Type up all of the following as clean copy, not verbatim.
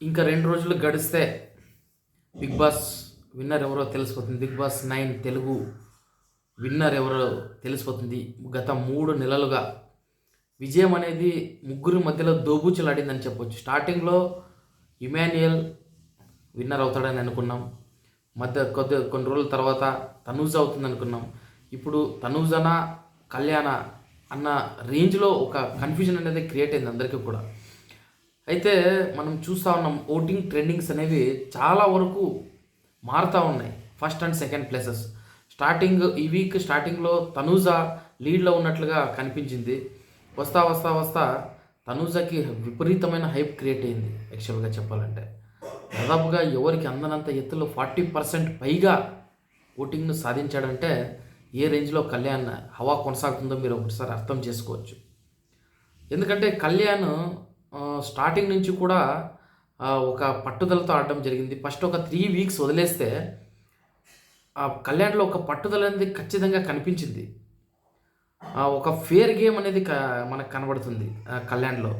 ఇంకా 2 రోజులు గడిస్తే బిగ్ బాస్ విన్నర్ ఎవరో తెలిసిపోతుంది. బిగ్ బాస్ 9 తెలుగు విన్నర్ ఎవరో తెలిసిపోతుంది. గత 3 నెలలుగా విజయం అనేది ముగ్గురి మధ్యలో దోబూచులాడిందని చెప్పొచ్చు. స్టార్టింగ్‌లో ఇమాన్యుయల్ విన్నర్ అవుతాడని అనుకున్నాం. కొన్ని రోజుల తర్వాత తనూజ అవుతుంది అనుకున్నాం. ఇప్పుడు తనూజనా కళ్యాణ అన్న రేంజ్‌లో ఒక కన్ఫ్యూజన్ అనేది క్రియేట్ అయింది అందరికీ కూడా. అయితే మనం చూస్తూ ఉన్నాం ఓటింగ్ ట్రెండింగ్స్ అనేవి చాలా వరకు మారుతూ ఉన్నాయి. ఫస్ట్ అండ్ సెకండ్ ప్లేసెస్ ఈ వీక్ స్టార్టింగ్లో తనూజ లీడ్లో ఉన్నట్లుగా కనిపించింది. వస్తా వస్తా వస్తా తనూజకి విపరీతమైన హైప్ క్రియేట్ అయింది. యాక్చువల్గా చెప్పాలంటే దాదాపుగా ఎవరికి అందనంత ఎత్తులో 40% పైగా ఓటింగ్ను సాధించాడంటే ఏ రేంజ్లో కళ్యాణ్ హవా కొనసాగుతుందో మీరు ఒకసారి అర్థం చేసుకోవచ్చు. ఎందుకంటే కళ్యాణ్ స్టార్టింగ్ నుంచి కూడా ఒక పట్టుదలతో ఆడడం జరిగింది. ఫస్ట్ ఒక 3 వీక్స్ వదిలేస్తే కళ్యాణ్లో ఒక పట్టుదల అనేది ఖచ్చితంగా కనిపించింది. ఒక ఫేర్ గేమ్ అనేది మనకు కనబడుతుంది కళ్యాణ్లో.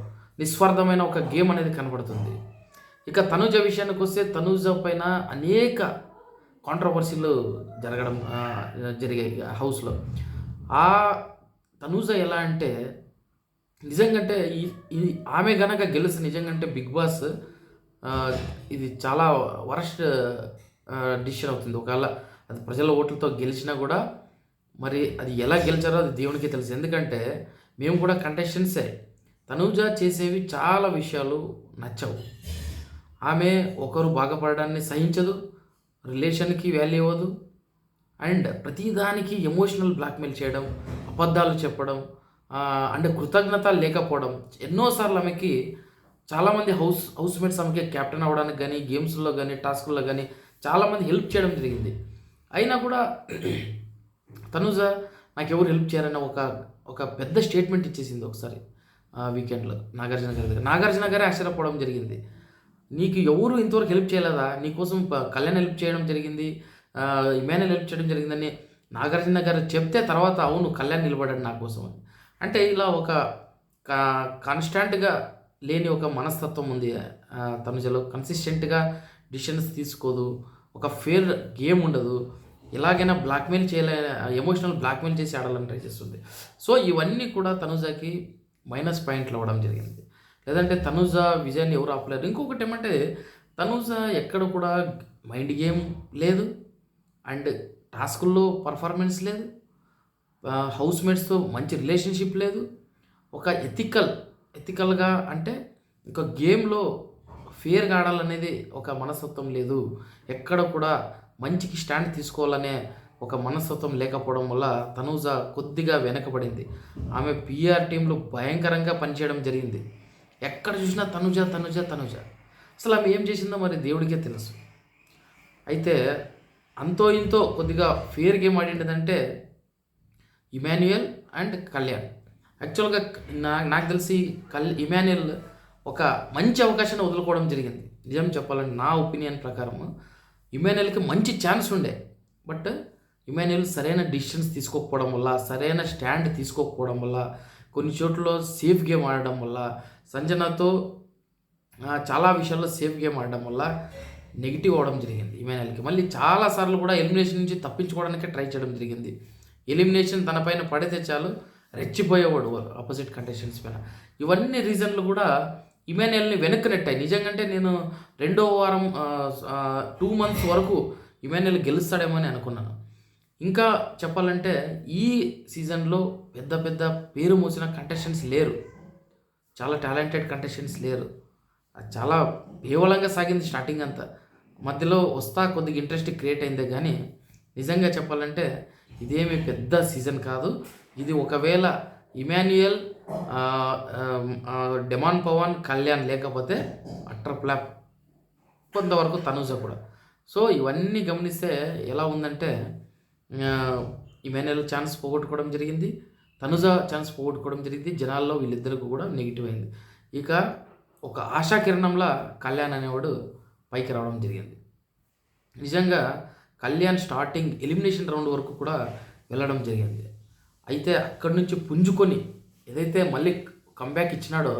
నిస్వార్థమైన ఒక గేమ్ అనేది కనబడుతుంది. ఇక తనూజ విషయానికి వస్తే తనూజ పైన అనేక కాంట్రవర్సీలు జరిగాయి హౌస్లో. ఆ తనూజ ఎలా అంటే నిజంగంటే ఈ ఆమె గనక గెలిచి నిజంగంటే బిగ్ బాస్ ఇది చాలా వరస్ట్ డిసిషన్ అవుతుంది. ఒకవేళ అది ప్రజల ఓట్లతో గెలిచినా కూడా మరి అది ఎలా గెలిచారో అది దేవునికే తెలుసు. ఎందుకంటే మేము కూడా కంటెస్టెంట్సే. తనూజ చేసేవి చాలా విషయాలు నచ్చవు. ఆమె ఒకరు బాగుపడడాన్ని సహించదు, రిలేషన్కి వాల్యూ ఇవ్వదు, అండ్ ప్రతిదానికి ఎమోషనల్ బ్లాక్మెయిల్ చేయడం, అబద్ధాలు చెప్పడం, అంటే కృతజ్ఞత లేకపోవడం. ఎన్నోసార్లు ఆమెకి చాలామంది హౌస్మేట్స్ ఆమెకి కెప్టెన్ అవ్వడానికి కానీ, గేమ్స్లో కానీ, టాస్క్లో కానీ చాలామంది హెల్ప్ చేయడం జరిగింది. అయినా కూడా తనూజ నాకెవరు హెల్ప్ చేయరని ఒక పెద్ద స్టేట్మెంట్ ఇచ్చేసింది ఒకసారి వీకెండ్లో నాగార్జున గారి దగ్గర. నాగార్జున గారే ఆశ్చర్యపోవడం జరిగింది. నీకు ఎవరు ఇంతవరకు హెల్ప్ చేయలేదా? నీకోసం కళ్యాణ్ హెల్ప్ చేయడం జరిగింది, ఇమాన్యుయల్ హెల్ప్ చేయడం జరిగిందని నాగార్జున గారు చెప్తే తర్వాత అవును కళ్యాణ్ నిలబడాడు నా కోసం అని. అంటే ఇలా ఒక కాన్స్టాంట్గా లేని ఒక మనస్తత్వం ఉంది తనుజలో. కన్సిస్టెంట్గా డిసిషన్స్ తీసుకోదు, ఒక ఫేర్ గేమ్ ఉండదు, ఎలాగైనా బ్లాక్మెయిల్ ఎమోషనల్ బ్లాక్మెయిల్ చేసి ఆడాలని ట్రై చేస్తుంది. సో ఇవన్నీ కూడా తనుజకి మైనస్ పాయింట్లు అవ్వడం జరిగింది. లేదంటే తనూజ విజయాన్ని ఎవరు ఆపలేరు. ఇంకొకటి ఏమంటే తనూజ ఎక్కడ కూడా మైండ్ గేమ్ లేదు, అండ్ టాస్కుల్లో పర్ఫార్మెన్స్ లేదు, హౌస్మేట్స్తో మంచి రిలేషన్షిప్ లేదు, ఒక ఎథికల్గా అంటే ఒక గేమ్లో ఫేర్గా ఆడాలనేది ఒక మనస్తత్వం లేదు. ఎక్కడ కూడా మంచికి స్టాండ్ తీసుకోవాలనే ఒక మనస్తత్వం లేకపోవడం వల్ల తనూజ కొద్దిగా వెనకబడింది. ఆమె పిఆర్ టీంలో భయంకరంగా పనిచేయడం జరిగింది. ఎక్కడ చూసినా తనుజ తనుజ తనుజ. అసలు ఆమె ఏం చేసిందో మరి దేవుడికే తెలుసు. అయితే అంతో ఇంతో కొద్దిగా ఫేర్ గేమ్ ఆడిండదంటే ఇమాన్యుయల్ అండ్ కళ్యాణ్. యాక్చువల్గా నాకు తెలిసి ఇమాన్యుయల్ ఒక మంచి అవకాశాన్ని వదులుకోవడం జరిగింది. నిజం చెప్పాలంటే నా ఒపీనియన్ ప్రకారం ఇమాన్యుయల్కి మంచి ఛాన్స్ ఉండే, బట్ ఇమాన్యుయల్ సరైన డిసిషన్స్ తీసుకోకపోవడం వల్ల, సరైన స్టాండ్ తీసుకోకపోవడం వల్ల, కొన్ని చోట్ల సేఫ్ గేమ్ ఆడడం వల్ల, సంజనాతో చాలా విషయాల్లో సేఫ్ గేమ్ ఆడడం వల్ల నెగిటివ్ అవ్వడం జరిగింది ఇమాన్యుయల్కి. మళ్ళీ చాలాసార్లు కూడా ఎలిమినేషన్ నుంచి తప్పించుకోవడానికే ట్రై చేయడం జరిగింది. ఎలిమినేషన్ తన పైన పడితే చాలు రెచ్చిపోయేవాడు ఆపోజిట్ కంటెస్టెంట్స్ పైన. ఇవన్నీ రీజన్లు కూడా ఇమాన్యుయల్ని వెనక్కి నెట్టాయి. నిజంగా నేను రెండో వారం 2 months వరకు ఇమాన్యుయల్ గెలుస్తాడేమో అని అనుకున్నాను. ఇంకా చెప్పాలంటే ఈ సీజన్లో పెద్ద పెద్ద పేరు మోసిన కంటెస్టెంట్స్ లేరు, చాలా టాలెంటెడ్ కంటెస్టెంట్స్ లేరు. అది చాలా కేవలంగా సాగింది స్టార్టింగ్ అంతా. మధ్యలో వస్తా కొద్దిగా ఇంట్రెస్ట్ క్రియేట్ అయిందే కానీ నిజంగా చెప్పాలంటే ఇదేమి పెద్ద సీజన్ కాదు. ఇది ఒకవేళ ఇమాన్యుయల్, డెమాన్ పవన్, కళ్యాణ్ లేకపోతే అట్టర్ ఫ్లాప్, కొంతవరకు తనూజ కూడా. సో ఇవన్నీ గమనిస్తే ఎలా ఉందంటే ఇమాన్యుయల్ ఛాన్స్ పోగొట్టుకోవడం జరిగింది, తనుజ ఛాన్స్ పోగొట్టుకోవడం జరిగింది. జనాల్లో వీళ్ళిద్దరికి కూడా నెగిటివ్ అయింది. ఇక ఒక ఆశాకిరణంలా కళ్యాణ్ అనేవాడు పైకి రావడం జరిగింది. నిజంగా కళ్యాణ్ స్టార్టింగ్ ఎలిమినేషన్ రౌండ్ వరకు కూడా వెళ్ళడం జరిగింది. అయితే అక్కడి నుంచి పుంజుకొని ఏదైతే మళ్ళీ కంబ్యాక్ ఇచ్చినాడో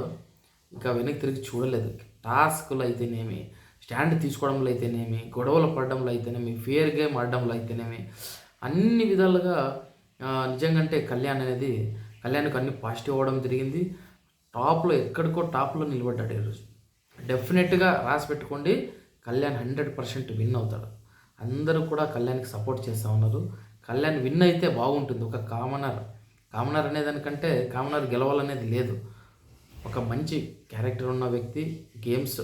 ఇంకా వెనక్కి తిరిగి చూడలేదు. టాస్క్‌లు అయితేనేమి, స్టాండ్ తీసుకోవడంలో అయితేనేమి, గొడవలు పడడంలో అయితేనేమి, ఫెయిర్ గేమ్ ఆడడంలో అయితేనేమి, అన్ని విధాలుగా నిజంగా అంటే కళ్యాణ్‌కి అన్ని పాజిటివ్ అవ్వడం జరిగింది. టాప్‌లో ఎక్కడికో టాప్‌లో నిలబడ్డాడు ఈరోజు. డెఫినెట్‌గా రాసి పెట్టుకోండి, కళ్యాణ్ 100% విన్ అవుతాడు. అందరూ కూడా కళ్యాణ్‌కి సపోర్ట్ చేస్తా ఉన్నారు. కళ్యాణ్ విన్ అయితే బాగుంటుంది. ఒక కామనర్ అనేదానికంటే కామనర్ గెలవాలనేది లేదు. ఒక మంచి క్యారెక్టర్ ఉన్న వ్యక్తి, గేమ్స్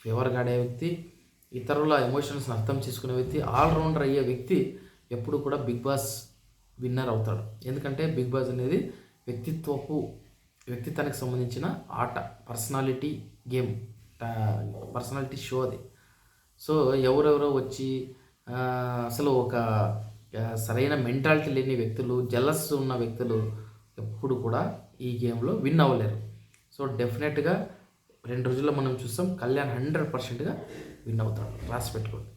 ఫేవర్‌గా ఆడే వ్యక్తి, ఇతరుల ఎమోషన్స్‌ని అర్థం చేసుకునే వ్యక్తి, ఆల్ రౌండర్ అయ్యే వ్యక్తి ఎప్పుడు కూడా బిగ్ బాస్ విన్నర్ అవుతాడు. ఎందుకంటే బిగ్ బాస్ అనేది వ్యక్తిత్వానికి సంబంధించిన ఆట, పర్సనాలిటీ గేమ్, పర్సనాలిటీ షో అది. సో ఎవరెవరో వచ్చి అసలు ఒక సరైన మెంటాలిటీ లేని వ్యక్తులు, జెలస్ ఉన్న వ్యక్తులు ఎప్పుడు కూడా ఈ గేమ్లో విన్ అవ్వలేరు. సో డెఫినెట్గా 2 రోజుల్లో మనం చూస్తాం, కళ్యాణ్ 100%గా విన్ అవుతాడు. రాసి పెట్టుకోండి.